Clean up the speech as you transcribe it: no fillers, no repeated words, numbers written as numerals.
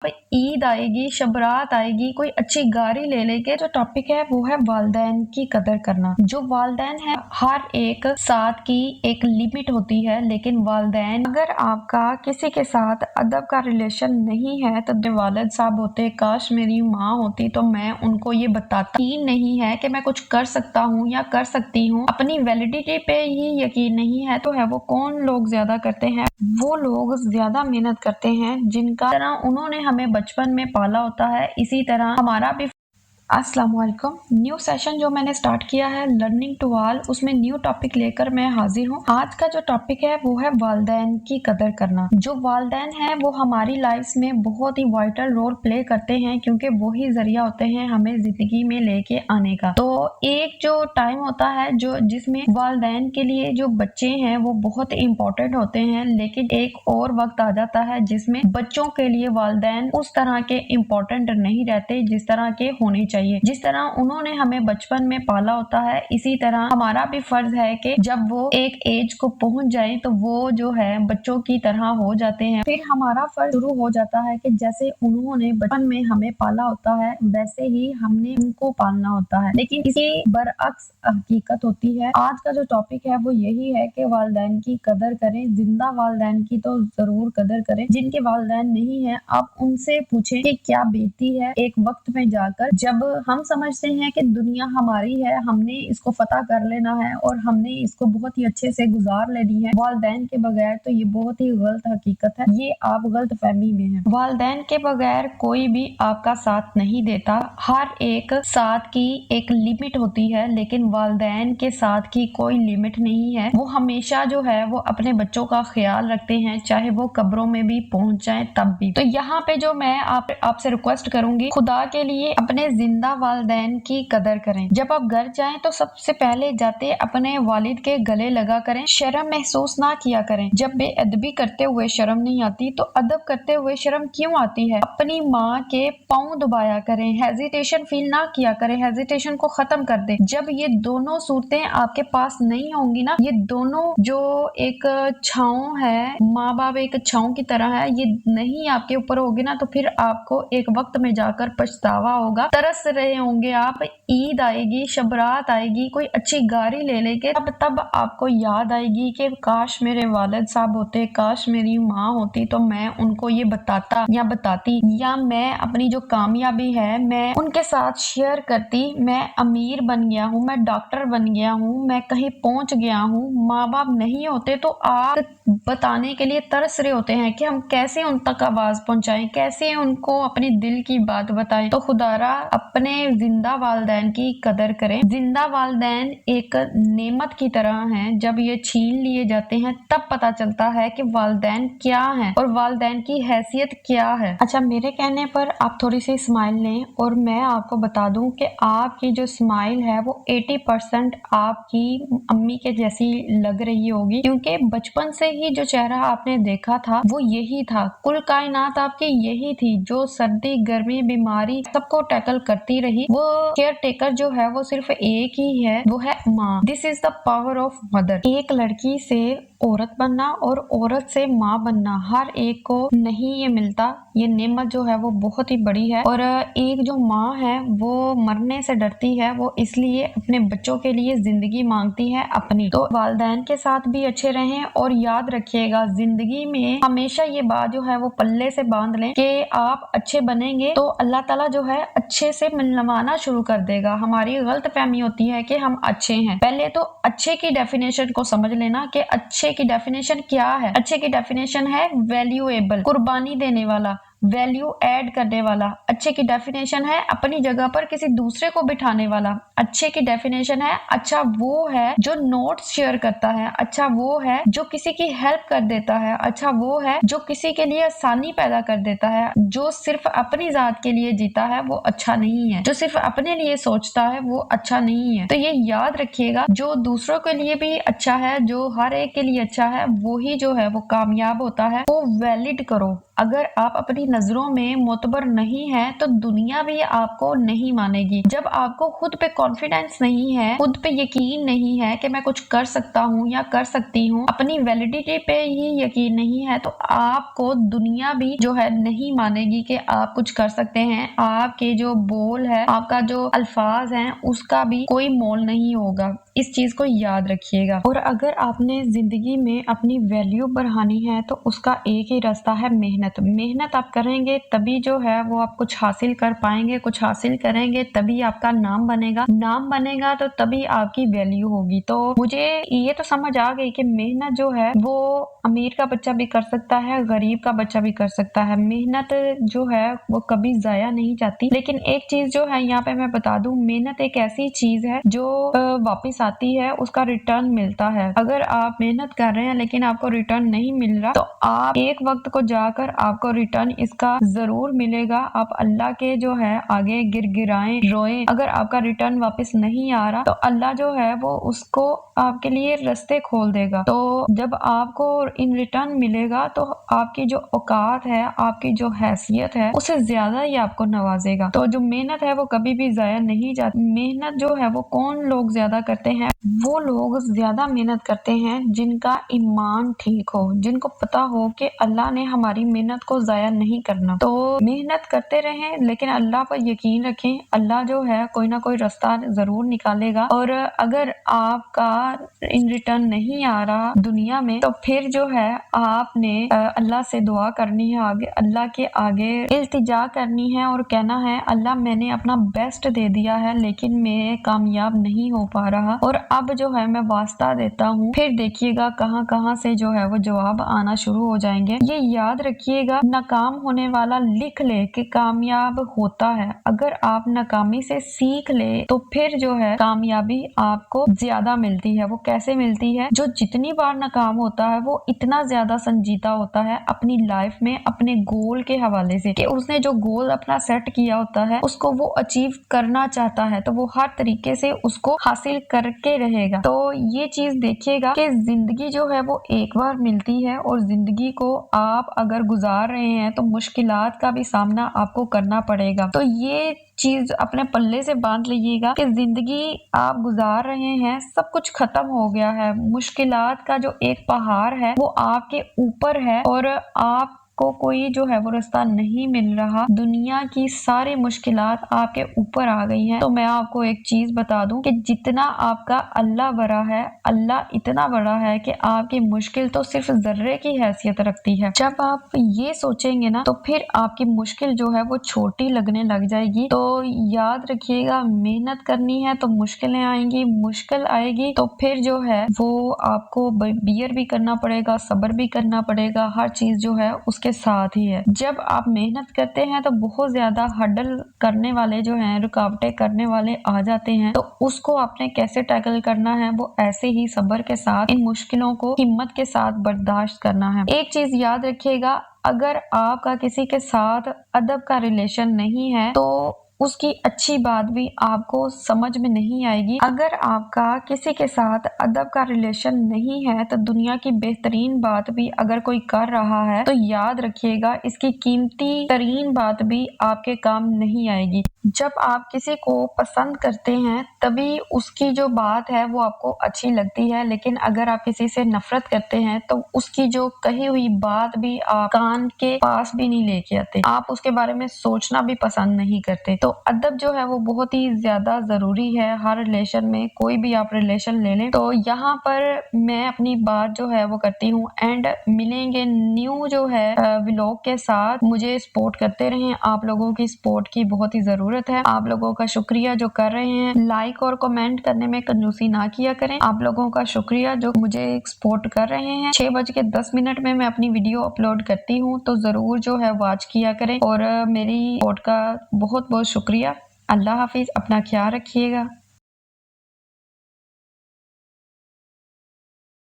عید آئے گی، شب رات آئے گی، کوئی اچھی گاڑی لے لے کے جو ٹاپک ہے وہ ہے والدین کی قدر کرنا۔ جو والدین ہے ہر ایک ساتھ کی ایک لمٹ ہوتی ہے، لیکن والدین اگر آپ کا کسی کے ساتھ ادب کا ریلیشن نہیں ہے تو جو والد صاحب ہوتے، کاش میری ماں ہوتی تو میں ان کو یہ بتاتا ہی نہیں ہے کہ میں کچھ کر سکتا ہوں یا کر سکتی ہوں، اپنی ویلیڈیٹی پہ ہی یقین نہیں ہے تو ہے وہ کون لوگ زیادہ کرتے ہیں؟ وہ لوگ زیادہ محنت کرتے ہیں جن کا طرح انہوں نے ہمیں بچپن میں پالا ہوتا ہے، اسی طرح ہمارا بھی۔ السلام علیکم۔ نیو سیشن جو میں نے سٹارٹ کیا ہے لرننگ ٹو آل، اس میں نیو ٹاپک لے کر میں حاضر ہوں۔ آج کا جو ٹاپک ہے وہ ہے والدین کی قدر کرنا۔ جو والدین ہیں وہ ہماری لائف میں بہت ہی وائٹل رول پلے کرتے ہیں، کیونکہ وہی ذریعہ ہوتے ہیں ہمیں زندگی میں لے کے آنے کا۔ تو ایک جو ٹائم ہوتا ہے جس میں والدین کے لیے جو بچے ہیں وہ بہت امپورٹنٹ ہوتے ہیں، لیکن ایک اور وقت آ جاتا ہے جس میں بچوں کے لیے والدین اس طرح کے امپورٹنٹ نہیں رہتے جس طرح کے ہونے چاہیے۔ جس طرح انہوں نے ہمیں بچپن میں پالا ہوتا ہے، اسی طرح ہمارا بھی فرض ہے کہ جب وہ ایک ایج کو پہنچ جائیں تو وہ جو ہے بچوں کی طرح ہو جاتے ہیں۔ پھر ہمارا فرض شروع ہو جاتا ہے کہ جیسے انہوں نے بچپن میں ہمیں پالا ہوتا ہے ویسے ہی ہم نے ان کو پالنا ہوتا ہے، لیکن اسی برعکس حقیقت ہوتی ہے۔ آج کا جو ٹاپک ہے وہ یہی ہے کہ والدین کی قدر کریں، زندہ والدین کی تو ضرور قدر کریں۔ جن کے والدین نہیں ہیں آپ ان سے پوچھیں کہ کیا بیتی ہے ایک وقت میں جا کر، جب ہم سمجھتے ہیں کہ دنیا ہماری ہے، ہم نے اس کو فتح کر لینا ہے اور ہم نے اس کو بہت ہی اچھے سے گزار لینی ہے والدین کے بغیر، تو یہ بہت ہی غلط حقیقت ہے، یہ آپ غلط فہمی میں ہیں۔ والدین کے بغیر کوئی بھی آپ کا ساتھ نہیں دیتا، ہر ایک ساتھ کی ایک لمٹ ہوتی ہے، لیکن والدین کے ساتھ کی کوئی لمٹ نہیں ہے۔ وہ ہمیشہ جو ہے وہ اپنے بچوں کا خیال رکھتے ہیں، چاہے وہ قبروں میں بھی پہنچ جائیں تب بھی۔ تو یہاں پہ جو میں آپ سے ریکویسٹ کروں گی، خدا کے لیے اپنے زندہ والدین کی قدر کریں۔ جب آپ گھر جائیں تو سب سے پہلے جاتے اپنے والد کے گلے لگا کریں، شرم محسوس نہ کیا کریں۔ جب بے ادبی کرتے ہوئے شرم نہیں آتی تو ادب کرتے ہوئے شرم کیوں آتی ہے؟ اپنی ماں کے پاؤں دبایا کریں، ہیزیٹیشن فیل نہ کیا کریں، ہیزیٹیشن کو ختم کر دیں۔ جب یہ دونوں صورتیں آپ کے پاس نہیں ہوں گی نا، یہ دونوں جو ایک چھاؤں ہے، ماں باپ ایک چھاؤں کی طرح ہے، یہ نہیں آپ کے اوپر ہوگی نا، تو پھر آپ کو ایک وقت میں جا کر پچھتاوا ہوگا، ترس رہے ہوں گے آپ، عید آئے گی، شب رات آئے گی، کوئی اچھی گاڑی لے لے کے تب آپ کو یاد آئے گی کہ کاش میرے والد صاحب ہوتے، کاش میری ماں ہوتی تو میں ان کو یہ بتاتا یا بتاتی، یا میں اپنی جو کامیابی ہے میں ان کے ساتھ شیئر کرتی، میں امیر بن گیا ہوں، میں ڈاکٹر بن گیا ہوں، میں کہیں پہنچ گیا ہوں۔ ماں باپ نہیں ہوتے تو آپ بتانے کے لیے ترس رہے ہوتے ہیں کہ ہم کیسے ان تک آواز پہنچائیں، کیسے ان کو اپنی دل کی بات بتائیں۔ تو خدا را اپنے زندہ والدین کی قدر کریں۔ زندہ والدین ایک نعمت کی طرح ہیں، جب یہ چھین لیے جاتے ہیں تب پتہ چلتا ہے کہ والدین کیا ہیں اور والدین کی حیثیت کیا ہے۔ اچھا، میرے کہنے پر آپ تھوڑی سی اسمائل لیں اور میں آپ کو بتا دوں کہ آپ کی جو اسمائل ہے وہ 80% آپ کی امی کے جیسی لگ رہی ہوگی، کیونکہ بچپن سے ہی جو چہرہ آپ نے دیکھا تھا وہ یہی تھا، کل کائنات آپ کی یہی تھی، جو سردی گرمی بیماری سب کو ٹیکل کرتی رہی۔ وہ کیئر ٹیکر جو ہے وہ صرف ایک ہی ہے، وہ ہے ماں۔ دس از دا پاور آف مدر۔ ایک لڑکی سے عورت بننا اور عورت سے ماں بننا ہر ایک کو نہیں یہ ملتا، یہ نعمت جو ہے وہ بہت ہی بڑی ہے، اور ایک جو ماں ہے وہ مرنے سے ڈرتی ہے، وہ اس لیے اپنے بچوں کے لیے زندگی مانگتی ہے اپنی۔ تو والدین کے ساتھ بھی اچھے رہیں، اور یاد رکھیے گا زندگی میں ہمیشہ یہ بات جو ہے وہ پلے سے باندھ لیں کہ آپ اچھے بنیں گے تو اللہ تعالیٰ جو ہے اچھے سے ملوانا شروع کر دے گا۔ ہماری غلط فہمی ہوتی ہے کہ ہم اچھے ہیں۔ پہلے تو اچھے کی ڈیفینیشن کو سمجھ لینا کہ اچھے کی ڈیفینیشن کیا ہے۔ اچھے کی ڈیفینیشن ہے ویلیویبل، قربانی دینے والا، ویلیو ایڈ کرنے والا۔ اچھے کی ڈیفینیشن ہے اپنی جگہ پر کسی دوسرے کو بٹھانے والا۔ اچھے کی ڈیفینیشن ہے اچھا وہ ہے جو نوٹس شیئر کرتا ہے، اچھا وہ ہے جو کسی کی ہیلپ کر دیتا ہے، اچھا وہ ہے جو کسی کے لیے آسانی پیدا کر دیتا ہے۔ جو صرف اپنی ذات کے لیے جیتا ہے وہ اچھا نہیں ہے، جو صرف اپنے لیے سوچتا ہے وہ اچھا نہیں ہے۔ تو یہ یاد رکھیے گا، جو دوسروں کے لیے بھی اچھا ہے، جو ہر ایک کے لیے اچھا ہے، وہی جو ہے وہ کامیاب ہوتا ہے۔ وہ ویلڈ کرو، اگر آپ اپنی نظروں میں معتبر نہیں ہے تو دنیا بھی آپ کو نہیں مانے گی۔ جب آپ کو خود پہ کانفیڈینس نہیں ہے، خود پہ یقین نہیں ہے کہ میں کچھ کر سکتا ہوں یا کر سکتی ہوں، اپنی ویلیڈیٹی پہ ہی یقین نہیں ہے، تو آپ کو دنیا بھی جو ہے نہیں مانے گی کہ آپ کچھ کر سکتے ہیں۔ آپ کے جو بول ہے، آپ کا جو الفاظ ہیں، اس کا بھی کوئی مول نہیں ہوگا۔ اس چیز کو یاد رکھیے گا۔ اور اگر آپ نے زندگی میں اپنی ویلیو بڑھانی ہے تو اس کا ایک ہی راستہ ہے محنت۔ محنت آپ کریں گے تبھی جو ہے وہ آپ کچھ حاصل کر پائیں گے، کچھ حاصل کریں گے تبھی آپ کا نام بنے گا، نام بنے گا تو تبھی آپ کی ویلیو ہوگی۔ تو مجھے یہ تو سمجھ آ گئی کہ محنت جو ہے وہ امیر کا بچہ بھی کر سکتا ہے، غریب کا بچہ بھی کر سکتا ہے۔ محنت جو ہے وہ کبھی ضائع نہیں جاتی۔ لیکن ایک چیز جو ہے یہاں پہ میں بتا دوں، محنت ایک ایسی چیز ہے جو واپس آتی ہے، اس کا ریٹرن ملتا ہے۔ اگر آپ محنت کر رہے ہیں لیکن آپ کو ریٹرن نہیں مل رہا تو آپ ایک وقت کو جا کر آپ کو ریٹرن اس کا ضرور ملے گا۔ آپ اللہ کے جو ہے آگے گر گرائیں، روئیں، اگر آپ کا ریٹرن واپس نہیں آ رہا تو اللہ جو ہے وہ اس کو آپ کے لیے رستے کھول دے گا۔ تو جب آپ کو ان ریٹرن ملے گا تو آپ کی جو اوقات ہے، آپ کی جو حیثیت ہے، اس سے زیادہ ہی آپ کو نوازے گا۔ تو جو محنت ہے وہ کبھی بھی ضائع نہیں جاتی۔ محنت جو ہے وہ کون لوگ زیادہ کرتے ہیں؟ وہ لوگ زیادہ محنت کرتے ہیں جن کا ایمان ٹھیک ہو، جن کو پتا ہو کہ اللہ نے ہماری محنت کو ضائع نہیں کرنا۔ تو محنت کرتے رہیں لیکن اللہ پر یقین رکھیں، اللہ جو ہے کوئی نہ کوئی راستہ ضرور نکالے گا۔ اور اگر آپ کا ان ریٹرن نہیں آ رہا دنیا میں تو پھر جو ہے آپ نے اللہ سے دعا کرنی ہے، آگے اللہ کے آگے التجا کرنی ہے اور کہنا ہے اللہ میں نے اپنا بیسٹ دے دیا ہے لیکن میں کامیاب نہیں ہو پا رہا، اور اب جو ہے میں واسطہ دیتا ہوں۔ پھر دیکھیے گا کہاں کہاں سے جو ہے وہ جواب آنا شروع ہو جائیں گے۔ یہ یاد رکھیے گا، ناکام ہونے والا لکھ لے کہ کامیاب ہوتا ہے۔ اگر آپ ناکامی سے سیکھ لے تو پھر جو ہے کامیابی آپ کو زیادہ ملتی ہے۔ وہ کیسے ملتی ہے؟ جو جتنی بار ناکام ہوتا ہے وہ اتنا زیادہ سنجیدہ ہوتا ہے اپنی لائف میں، اپنے گول کے حوالے سے، کہ اس نے جو گول اپنا سیٹ کیا ہوتا ہے اس کو وہ اچیو کرنا چاہتا ہے تو وہ ہر طریقے سے اس کو حاصل کر کے رہے گا۔ تو یہ چیز دیکھیے گا کہ زندگی جو ہے وہ ایک بار ملتی ہے، اور زندگی کو آپ اگر گزار رہے ہیں تو مشکلات کا بھی سامنا آپ کو کرنا پڑے گا۔ تو یہ چیز اپنے پلے سے باندھ لیجیے گا کہ زندگی آپ گزار رہے ہیں، سب کچھ ختم ہو گیا ہے، مشکلات کا جو ایک پہاڑ ہے وہ آپ کے اوپر ہے اور آپ کو کوئی جو ہے وہ راستہ نہیں مل رہا، دنیا کی ساری مشکلات آپ کے اوپر آ گئی ہیں۔ تو میں آپ کو ایک چیز بتا دوں کہ جتنا آپ کا اللہ بڑا ہے، اللہ اتنا بڑا ہے کہ آپ کی مشکل تو صرف ذرے کی حیثیت رکھتی ہے۔ جب آپ یہ سوچیں گے نا تو پھر آپ کی مشکل جو ہے وہ چھوٹی لگنے لگ جائے گی۔ تو یاد رکھیے گا، محنت کرنی ہے تو مشکلیں آئیں گی، مشکل آئے گی تو پھر جو ہے وہ آپ کو بیئر بھی کرنا پڑے گا، صبر بھی کرنا پڑے گا، ہر چیز جو ہے اس کے ساتھ ہی ہے۔ جب آپ محنت کرتے ہیں تو بہت زیادہ ہڈل کرنے والے جو ہیں، رکاوٹیں کرنے والے آ جاتے ہیں، تو اس کو آپ نے کیسے ٹیکل کرنا ہے؟ وہ ایسے ہی صبر کے ساتھ ان مشکلوں کو ہمت کے ساتھ برداشت کرنا ہے۔ ایک چیز یاد رکھیے گا، اگر آپ کا کسی کے ساتھ ادب کا ریلیشن نہیں ہے تو اس کی اچھی بات بھی آپ کو سمجھ میں نہیں آئے گی۔ اگر آپ کا کسی کے ساتھ ادب کا ریلیشن نہیں ہے تو دنیا کی بہترین بات بھی اگر کوئی کر رہا ہے تو یاد رکھیے گا اس کی قیمتی ترین بات بھی آپ کے کام نہیں آئے گی۔ جب آپ کسی کو پسند کرتے ہیں تبھی اس کی جو بات ہے وہ آپ کو اچھی لگتی ہے، لیکن اگر آپ کسی سے نفرت کرتے ہیں تو اس کی جو کہی ہوئی بات بھی آپ کان کے پاس بھی نہیں لے کے آتے، آپ اس کے بارے میں سوچنا بھی پسند نہیں کرتے۔ تو ادب جو ہے وہ بہت ہی زیادہ ضروری ہے ہر ریلیشن میں، کوئی بھی آپ ریلیشن لے لیں۔ تو یہاں پر میں اپنی بات جو ہے وہ کرتی ہوں اینڈ، ملیں گے نیو جو ہے ولاگ کے ساتھ۔ مجھے سپورٹ کرتے رہیں، آپ لوگوں کی سپورٹ کی بہت ہی ضرورت ہے۔ آپ لوگوں کا شکریہ جو کر رہے ہیں، لائک اور کمنٹ کرنے میں کنجوسی نہ کیا کریں۔ آپ لوگوں کا شکریہ جو مجھے سپورٹ کر رہے ہیں۔ 6:10 میں اپنی ویڈیو اپلوڈ کرتی ہوں تو ضرور جو ہے واچ کیا کریں، اور میری سپورٹ کا بہت بہت شکریہ۔ اللہ حافظ، اپنا خیال رکھیے گا۔